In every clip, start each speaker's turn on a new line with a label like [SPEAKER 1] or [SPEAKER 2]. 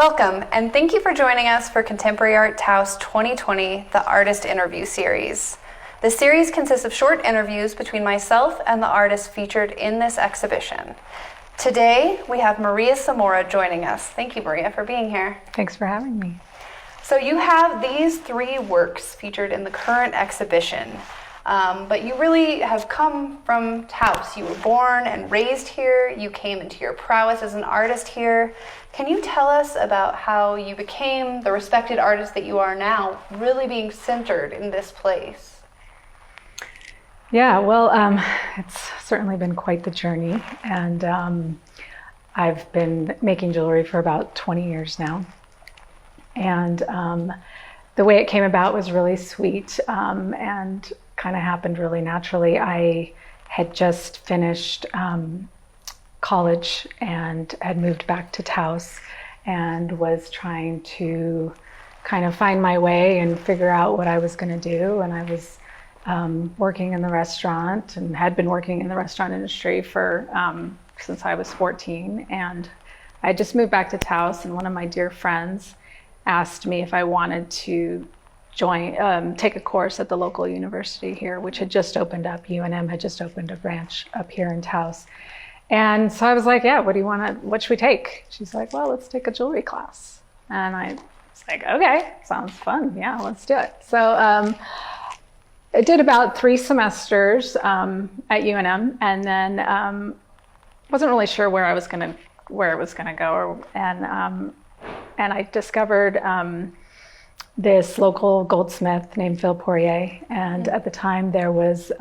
[SPEAKER 1] Welcome, and thank you for joining us for Contemporary Art Taos 2020, the Artist Interview Series. The series consists of short interviews between myself and the artists featured in this exhibition. Today, we have Maria Samora joining us. Thank you, Maria, for being here.
[SPEAKER 2] Thanks for having me.
[SPEAKER 1] So you have these three works featured in the current exhibition, but you really have come from Taos. You were born and raised here. You came into your prowess as an artist here. Can you tell us about how you became the respected artist that you are now, really being centered in this place?
[SPEAKER 2] Yeah, well, it's certainly been quite the journey, and I've been making jewelry for about 20 years now. And the way it came about was really sweet and kind of happened really naturally. I had just finished college and had moved back to Taos and was trying to kind of find my way and figure out what I was going to do. And I was working in the restaurant and had been working in the restaurant industry for since I was 14. And I just moved back to Taos, and one of my dear friends asked me if I wanted to take a course at the local university here, which had just opened up. UNM had just opened a branch up here in Taos. And so I was like, yeah, what should we take? She's like, well, let's take a jewelry class. And I was like, okay, sounds fun. Yeah, let's do it. So I did about 3 semesters at UNM, and then wasn't really sure where it was going to go. And I discovered this local goldsmith named Phil Poirier. And at the time there was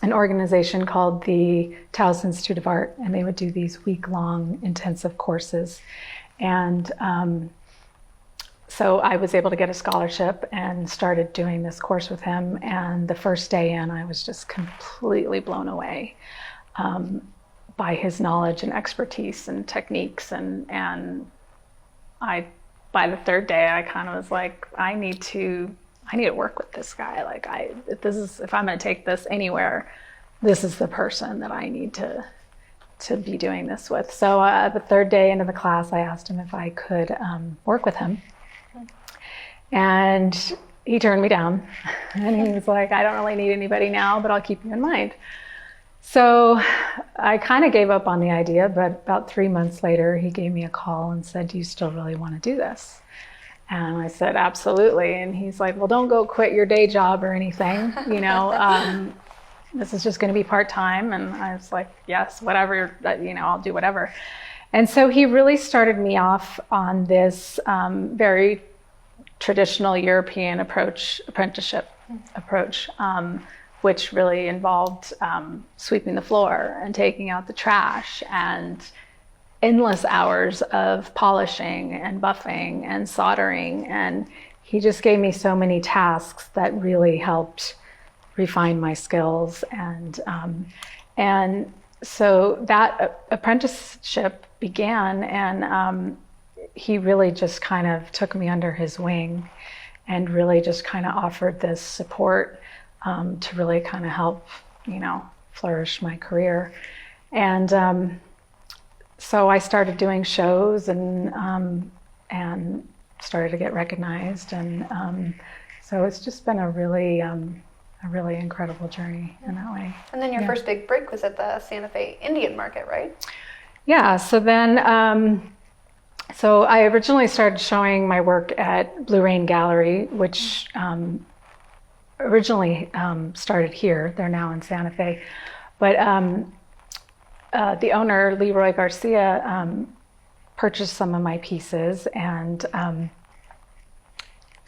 [SPEAKER 2] an organization called the Taos Institute of Art, and they would do these week-long intensive courses. And so I was able to get a scholarship and started doing this course with him. And the first day in, I was just completely blown away by his knowledge and expertise and techniques. And by the third day, I kind of was like, I need to work with this guy. Like, if I'm going to take this anywhere, this is the person that I need to be doing this with. So the third day into the class, I asked him if I could work with him. And he turned me down. And he was like, I don't really need anybody now, but I'll keep you in mind. So I kind of gave up on the idea, but about 3 months later, he gave me a call and said, do you still really want to do this? And I said, absolutely. And he's like, well, don't go quit your day job or anything. This is just going to be part-time. And I was like, yes, whatever, I'll do whatever. And so he really started me off on this very traditional European apprenticeship approach, which really involved sweeping the floor and taking out the trash and endless hours of polishing and buffing and soldering. And he just gave me so many tasks that really helped refine my skills. And so that apprenticeship began, and he really just kind of took me under his wing and really just kind of offered this support to really kind of help, flourish my career. And so I started doing shows and started to get recognized. And so it's just been a really incredible journey in that way.
[SPEAKER 1] And then your first big break was at the Santa Fe Indian Market, right?
[SPEAKER 2] Yeah, so then, so I originally started showing my work at Blue Rain Gallery, which originally started here. They're now in Santa Fe. But the owner, Leroy Garcia, purchased some of my pieces, and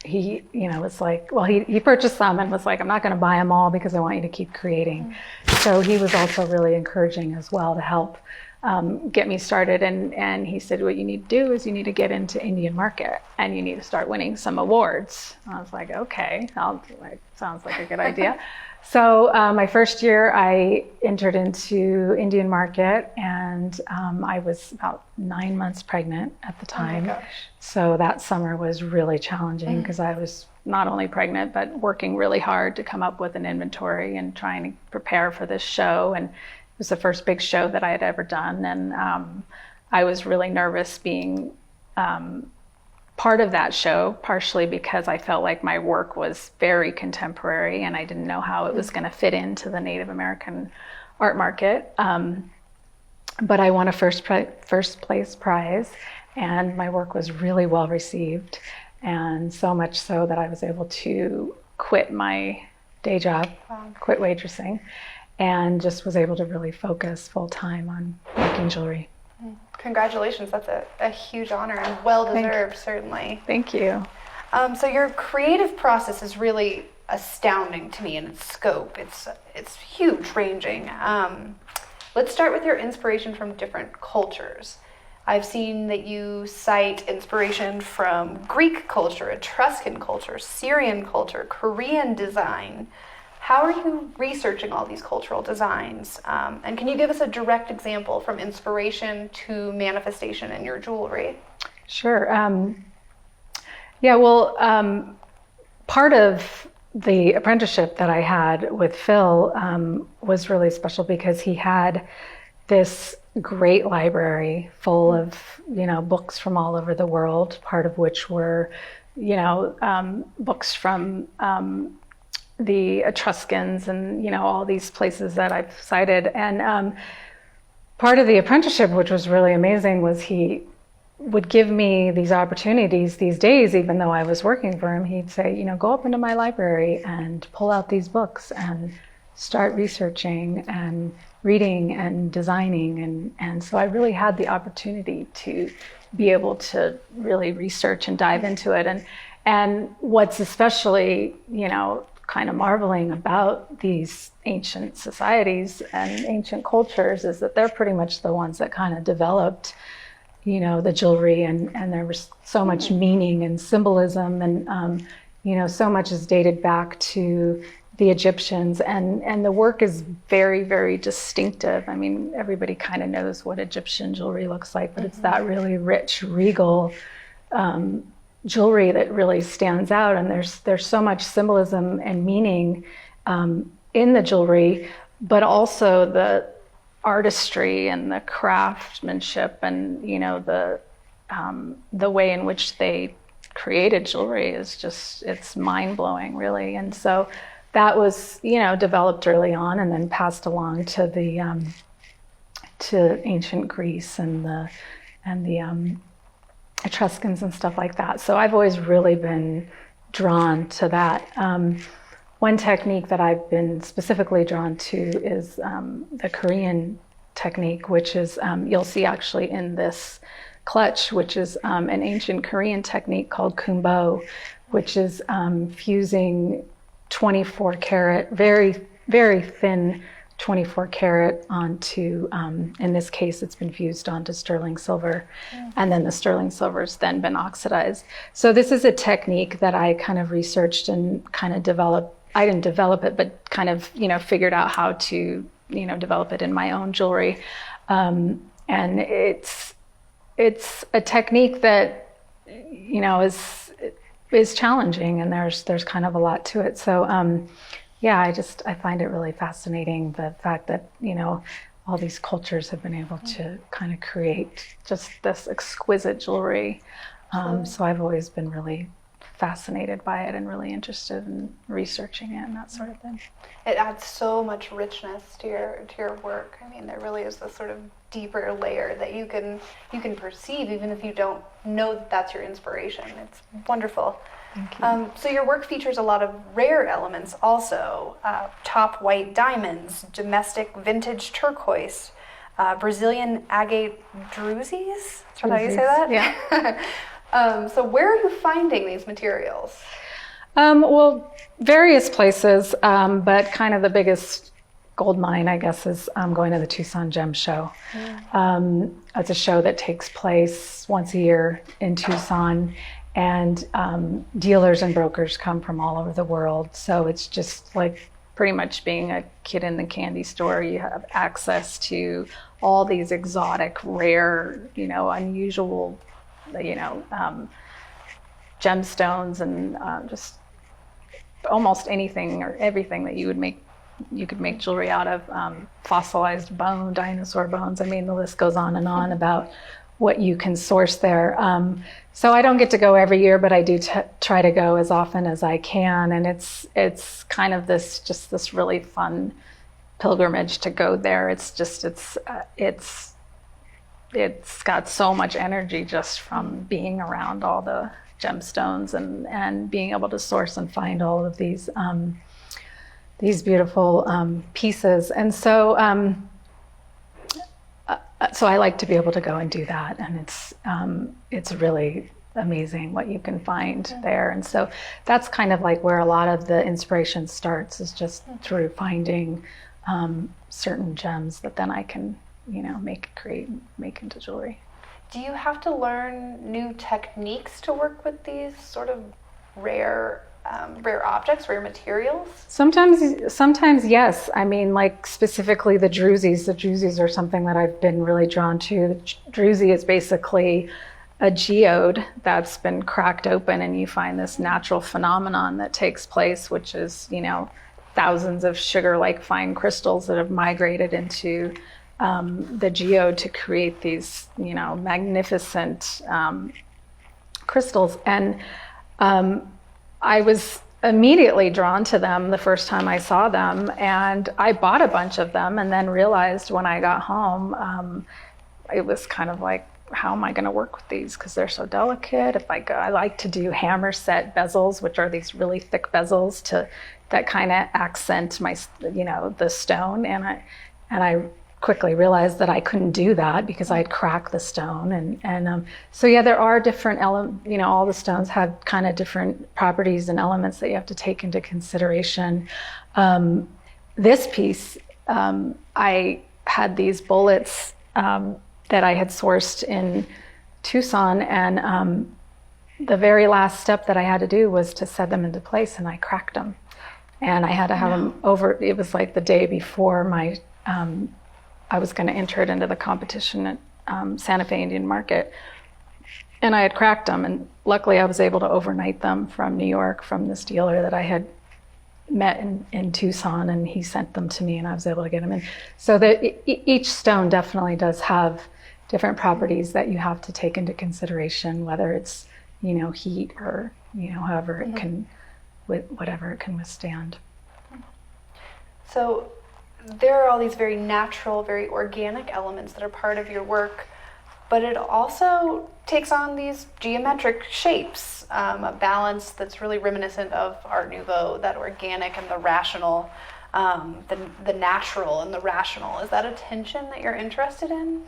[SPEAKER 2] he was like, well, he purchased some and was like, I'm not going to buy them all because I want you to keep creating. So he was also really encouraging as well to help get me started. And he said, what you need to do is you need to get into Indian market and you need to start winning some awards. I was like, okay, sounds like a good idea. So my first year I entered into Indian market, and I was about 9 months pregnant at the time.
[SPEAKER 1] Oh my gosh.
[SPEAKER 2] So that summer was really challenging because I was not only pregnant, but working really hard to come up with an inventory and trying to prepare for this show. And it was the first big show that I had ever done. And I was really nervous being part of that show, partially because I felt like my work was very contemporary and I didn't know how it was going to fit into the Native American art market. But I won a first place prize, and my work was really well received, and so much so that I was able to quit my day job, quit waitressing, and just was able to really focus full time on making jewelry.
[SPEAKER 1] Congratulations, that's a huge honor and well-deserved, certainly.
[SPEAKER 2] Thank you.
[SPEAKER 1] So your creative process is really astounding to me in its scope. It's huge ranging. Let's start with your inspiration from different cultures. I've seen that you cite inspiration from Greek culture, Etruscan culture, Syrian culture, Korean design. How are you researching all these cultural designs? And can you give us a direct example from inspiration to manifestation in your jewelry?
[SPEAKER 2] Sure. Part of the apprenticeship that I had with Phil was really special because he had this great library full of, books from all over the world, part of which were, books from the Etruscans and, all these places that I've cited. And part of the apprenticeship, which was really amazing, was he would give me these opportunities these days, even though I was working for him. He'd say, go up into my library and pull out these books and start researching and reading and designing. And so I really had the opportunity to be able to really research and dive into it. And what's especially, kind of marveling about these ancient societies and ancient cultures is that they're pretty much the ones that kind of developed the jewelry, and there was so much meaning and symbolism, and so much is dated back to the Egyptians, and the work is very, very distinctive. I mean, everybody kind of knows what Egyptian jewelry looks like, but it's that really rich, regal jewelry that really stands out, and there's so much symbolism and meaning in the jewelry, but also the artistry and the craftsmanship and the way in which they created jewelry is just, it's mind-blowing, really. And so that was developed early on and then passed along to the to ancient Greece and the Etruscans and stuff like that. So I've always really been drawn to that. One technique that I've been specifically drawn to is the Korean technique, which is, you'll see actually in this clutch, which is an ancient Korean technique called kumbo, which is fusing 24 karat, very, very thin 24 karat onto, in this case, it's been fused onto sterling silver, and then the sterling silver has then been oxidized. So this is a technique that I kind of researched and kind of developed. I didn't develop it, but kind of, figured out how to, develop it in my own jewelry. And it's a technique that, is challenging, and there's kind of a lot to it. So, I find it really fascinating, the fact that, all these cultures have been able to kind of create just this exquisite jewelry. So I've always been really fascinated by it and really interested in researching it and that sort of thing.
[SPEAKER 1] It adds so much richness to your work. I mean, there really is this sort of deeper layer that you can perceive even if you don't know that that's your inspiration. It's wonderful.
[SPEAKER 2] Thank you.
[SPEAKER 1] So your work features a lot of rare elements also, top white diamonds, domestic vintage turquoise, Brazilian agate Druzies? Is that how you say that?
[SPEAKER 2] Yeah.
[SPEAKER 1] So where are you finding these materials?
[SPEAKER 2] Well, various places, but kind of the biggest gold mine, I guess, is going to the Tucson Gem Show. It's a show that takes place once a year in Tucson, and dealers and brokers come from all over the world. So it's just like pretty much being a kid in the candy store. You have access to all these exotic, rare, unusual, gemstones and just almost anything or everything that you could make jewelry out of, fossilized bone, dinosaur bones. I mean, the list goes on and on about what you can source there. So I don't get to go every year, but I do try to go as often as I can. And it's kind of this really fun pilgrimage to go there. It's got so much energy just from being around all the gemstones and being able to source and find all of these beautiful pieces. And so I like to be able to go and do that, and it's really amazing what you can find there. And so that's kind of like where a lot of the inspiration starts, is just through finding certain gems that then I can, make into jewelry.
[SPEAKER 1] Do you have to learn new techniques to work with these sort of rare objects, rare materials?
[SPEAKER 2] Sometimes yes. I mean, like specifically the Druzies. The Druzies are something that I've been really drawn to. The Druzy is basically a geode that's been cracked open, and you find this natural phenomenon that takes place, which is, thousands of sugar-like fine crystals that have migrated into the geode to create these, magnificent crystals. And I was immediately drawn to them the first time I saw them, and I bought a bunch of them, and then realized when I got home, it was kind of like, how am I going to work with these? Because they're so delicate. I like to do hammer set bezels, which are these really thick bezels that kind of accent my, the stone. And I quickly realized that I couldn't do that because I'd cracked the stone. So yeah, there are different elements, all the stones have kind of different properties and elements that you have to take into consideration. This piece, I had these bullets that I had sourced in Tucson, and the very last step that I had to do was to set them into place, and I cracked them. And I had to have them over, it was like the day before I was going to enter it into the competition at Santa Fe Indian Market. And I had cracked them, and luckily I was able to overnight them from New York from this dealer that I had met in Tucson, and he sent them to me, and I was able to get them in. So each stone definitely does have different properties that you have to take into consideration, whether it's, heat or, however it can, whatever it can withstand.
[SPEAKER 1] So there are all these very natural, very organic elements that are part of your work, but it also takes on these geometric shapes, a balance that's really reminiscent of Art Nouveau, that organic and the rational, the natural and the rational. Is that a tension that you're interested in?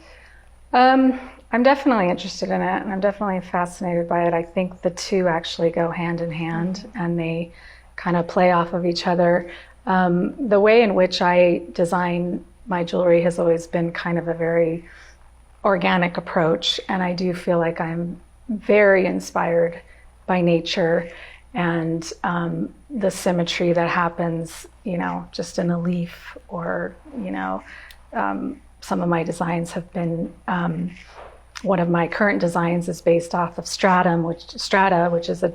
[SPEAKER 2] I'm definitely interested in it, and I'm definitely fascinated by it. I think the two actually go hand in hand, and they kind of play off of each other. The way in which I design my jewelry has always been kind of a very organic approach, and I do feel like I'm very inspired by nature and the symmetry that happens, just in a leaf, or, some of my designs have been, one of my current designs is based off of strata, which is a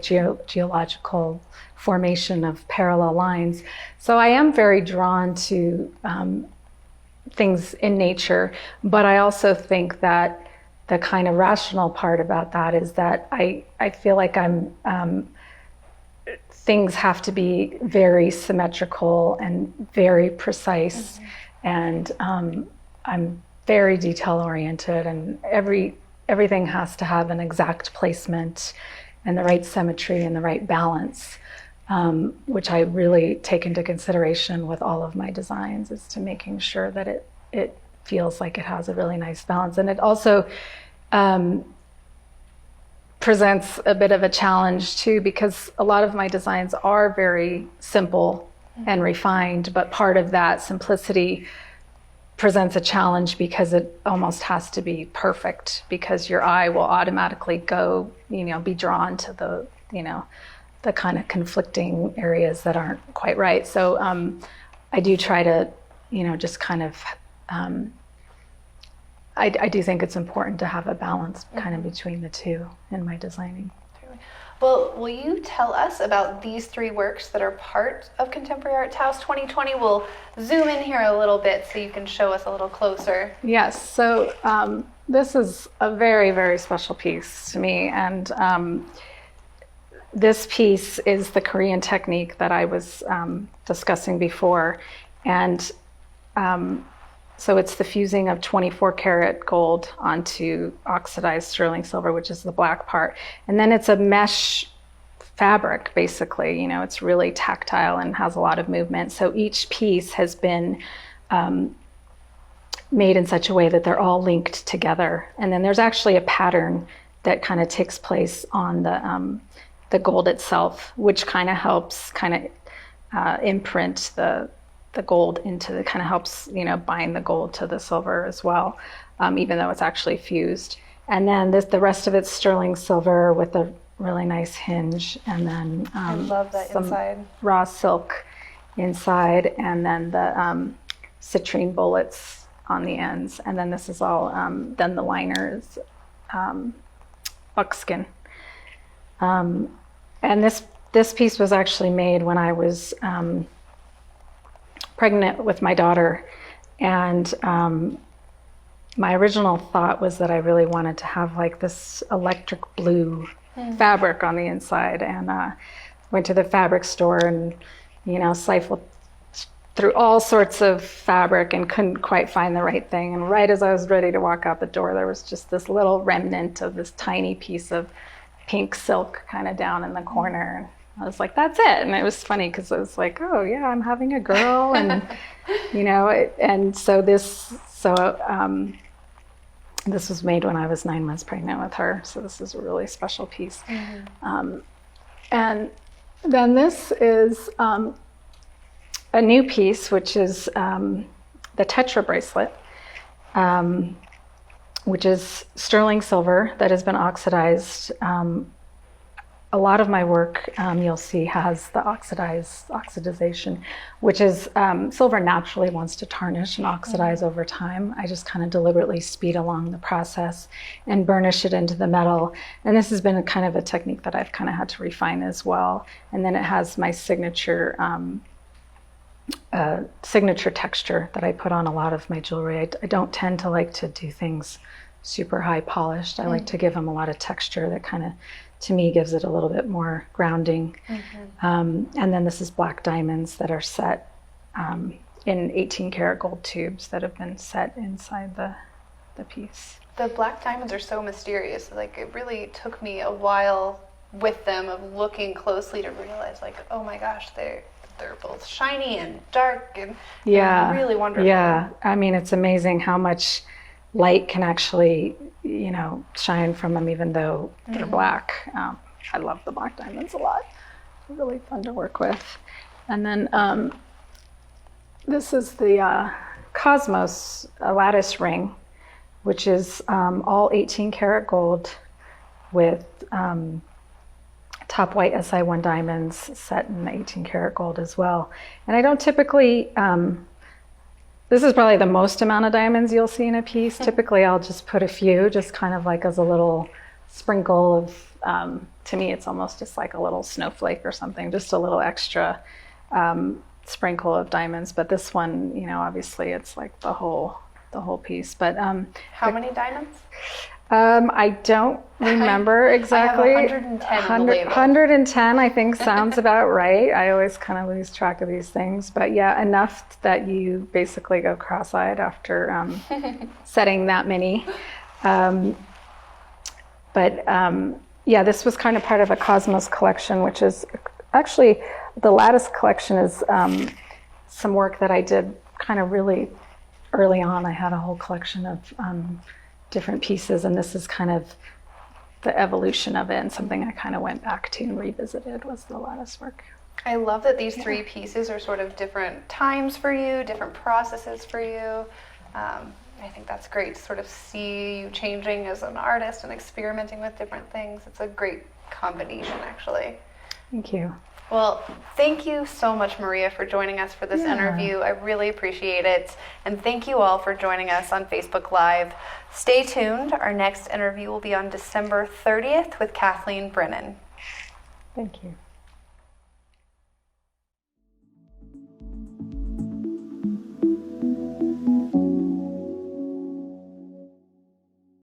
[SPEAKER 2] geological formation of parallel lines. So I am very drawn to things in nature, but I also think that the kind of rational part about that is that I feel like things have to be very symmetrical and very precise, and I'm very detail oriented, and everything has to have an exact placement and the right symmetry and the right balance, which I really take into consideration with all of my designs, is to making sure that it feels like it has a really nice balance. And it also presents a bit of a challenge too, because a lot of my designs are very simple and refined, but part of that simplicity presents a challenge because it almost has to be perfect, because your eye will automatically go, be drawn to the kind of conflicting areas that aren't quite right. So I do try to, just kind of, I do think it's important to have a balance kind of between the two in my designing.
[SPEAKER 1] Well, will you tell us about these three works that are part of Contemporary Art Taos 2020? We'll zoom in here a little bit so you can show us a little closer.
[SPEAKER 2] Yes, so This is a very, very special piece to me. And this piece is the Korean technique that I was discussing before. And so it's the fusing of 24 karat gold onto oxidized sterling silver, which is the black part. And then it's a mesh fabric, basically. It's really tactile and has a lot of movement. So each piece has been made in such a way that they're all linked together. And then there's actually a pattern that kind of takes place on the gold itself, which kind of helps imprint the gold into the, kind of helps, bind the gold to the silver as well, even though it's actually fused. And then the rest of it's sterling silver with a really nice hinge, and then
[SPEAKER 1] I love that
[SPEAKER 2] some
[SPEAKER 1] inside.
[SPEAKER 2] raw silk inside, and then the citrine bullets on the ends. And then this is all, then the liner is buckskin. And this piece was actually made when I was pregnant with my daughter, and my original thought was that I really wanted to have like this electric blue fabric on the inside, and went to the fabric store and siphoned through all sorts of fabric and couldn't quite find the right thing. And right as I was ready to walk out the door, there was just this little remnant of this tiny piece of pink silk kind of down in the corner. I was like, that's it. And it was funny because I was like, oh yeah, I'm having a girl. And, and so this was made when I was 9 months pregnant with her. So this is a really special piece. And then this is a new piece, which is the Tetra Bracelet, which is sterling silver that has been oxidized. A lot of my work, you'll see, has the oxidization, which is silver naturally wants to tarnish and oxidize over time. I just kind of deliberately speed along the process and burnish it into the metal. And this has been a kind of a technique that I've kind of had to refine as well. And then it has my signature texture that I put on a lot of my jewelry. I don't tend to like to do things super high polished. I like to give them a lot of texture that kind of, to me, gives it a little bit more grounding. And then this is black diamonds that are set in 18 karat gold tubes that have been set inside the piece.
[SPEAKER 1] The black diamonds are so mysterious. Like, it really took me a while with them of looking closely to realize, like, oh my gosh, they're both shiny and dark and really wonderful.
[SPEAKER 2] Yeah, I mean, it's amazing how much light can actually, shine from them, even though they're black. I love the black diamonds a lot. They're really fun to work with. And then this is the Cosmos lattice ring, which is all 18 karat gold with top white SI1 diamonds set in 18 karat gold as well. And I don't typically, this is probably the most amount of diamonds you'll see in a piece. Typically I'll just put a few, just kind of like as a little sprinkle of, to me it's almost just like a little snowflake or something, just a little extra sprinkle of diamonds. But this one, obviously it's like the whole piece. But
[SPEAKER 1] how many diamonds?
[SPEAKER 2] I don't remember exactly.
[SPEAKER 1] I have 110 on the label.
[SPEAKER 2] 110, I think, sounds about right. I always kind of lose track of these things. But yeah, enough that you basically go cross-eyed after setting that many. Yeah, this was kind of part of a Cosmos collection, which is actually, the Lattice Collection is some work that I did kind of really early on. I had a whole collection of different pieces, and this is kind of the evolution of it, and something I kind of went back to and revisited was the lattice work.
[SPEAKER 1] I love that these three pieces are sort of different times for you, different processes for you. I think that's great to sort of see you changing as an artist and experimenting with different things. It's a great combination, actually.
[SPEAKER 2] Thank you.
[SPEAKER 1] Well, thank you so much, Maria, for joining us for this interview. I really appreciate it. And thank you all for joining us on Facebook Live. Stay tuned. Our next interview will be on December 30th with Kathleen Brennan.
[SPEAKER 2] Thank you.